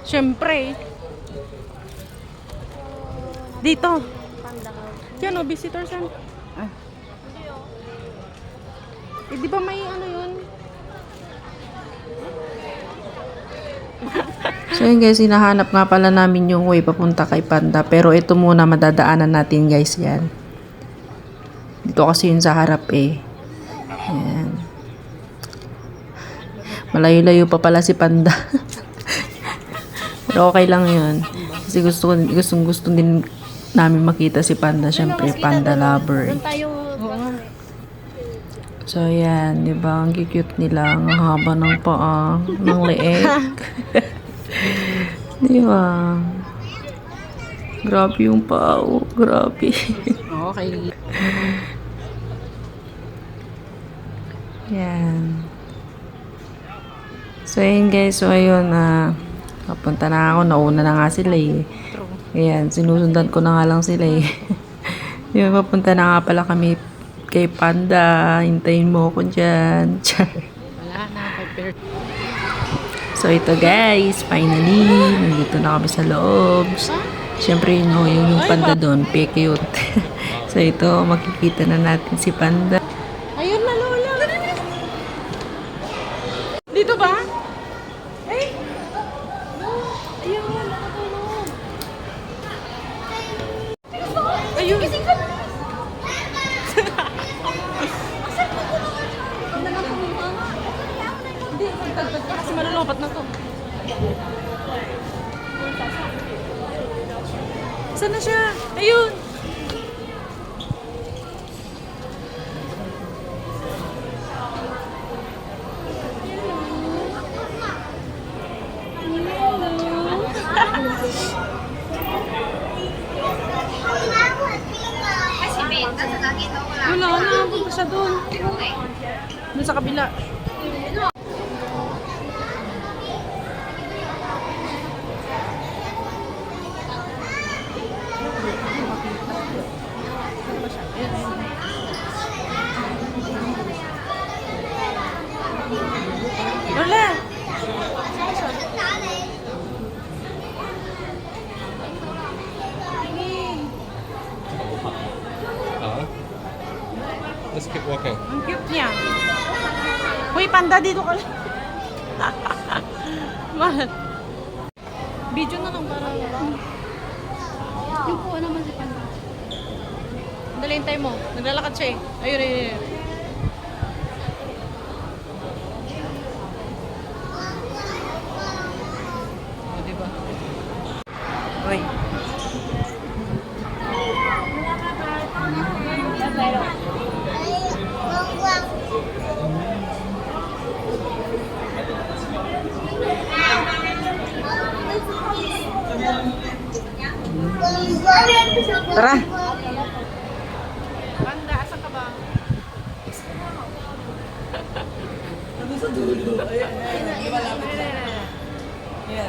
Siyempre. Dito. Yan o, visitor center. Eh, di ba may ano yun? So yun guys, hinahanap nga pala namin yung way papunta kay Panda. Pero ito muna madadaanan natin guys yan. Dito kasi yun sa harap eh. Ayan. Malayo-layo pa pala si Panda. Pero okay lang yun. Kasi gusto din namin makita si Panda. Siyempre, Panda lover. So, yan. Diba? Ang cute nila. Ang haba ng paa. Ng leeg. Diba? Grabe yung paa. Oh, grabe. Okay. Yan. So, yun guys. So, ayun. Papunta na ako. Nauna na nga sila eh. Ayan. Sinusundan ko na nga lang sila eh. Yun, papunta na nga pala kami kay Panda. Hintayin mo ako dyan. Wala na. So, ito guys. Finally. Nandito na kami sa loob. Siyempre, yung Panda doon. Cute. So, ito. Makikita na natin si Panda. Ayun na, Lola. Dito ba? Eh? Ayun, nakatulog. Ayun. Hindi, tagtag ka kasi malulompat na to. Saan na siya? Ayun. Wala na, punta siya doon. Doon sa kabila. Lola! Let's keep walking. Ang cute niya. Hoy, Panda, dito ka lang. Mahal. Video na lang para. Yung po naman si Panda. Dali, hintay mo. Naglalakad siya eh. Ayun, ayun, ayun. O, diba? Hoy. Tara! Panda, asan ka ba?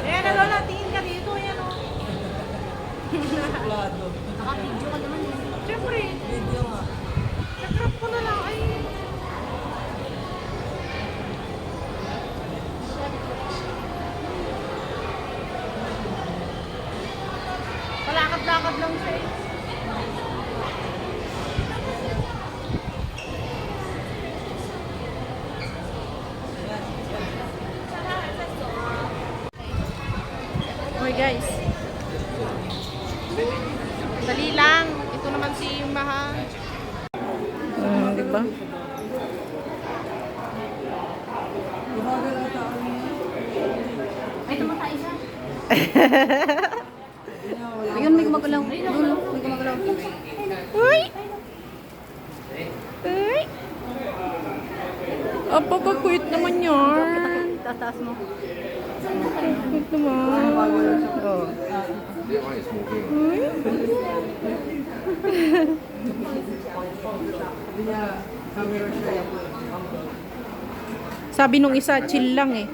Ayan na, Lola. Tingin ka dito. Ayan o. Naka-video ka naman eh. Siyempre. Video nga. Nakrap ko na lang. Ay. Palakad-lakad lang siya eh. Okay guys. Dali lang. Ito naman si Maha. Diba? Ay, tumatay siya. Ayun, may gumagalaw. Dulo, may gumagalaw. Uy! Uy! Apa ka kuit naman yan. Taas mo. Kuit naman. Oh. Uy! Sabi nung isa, chill lang eh.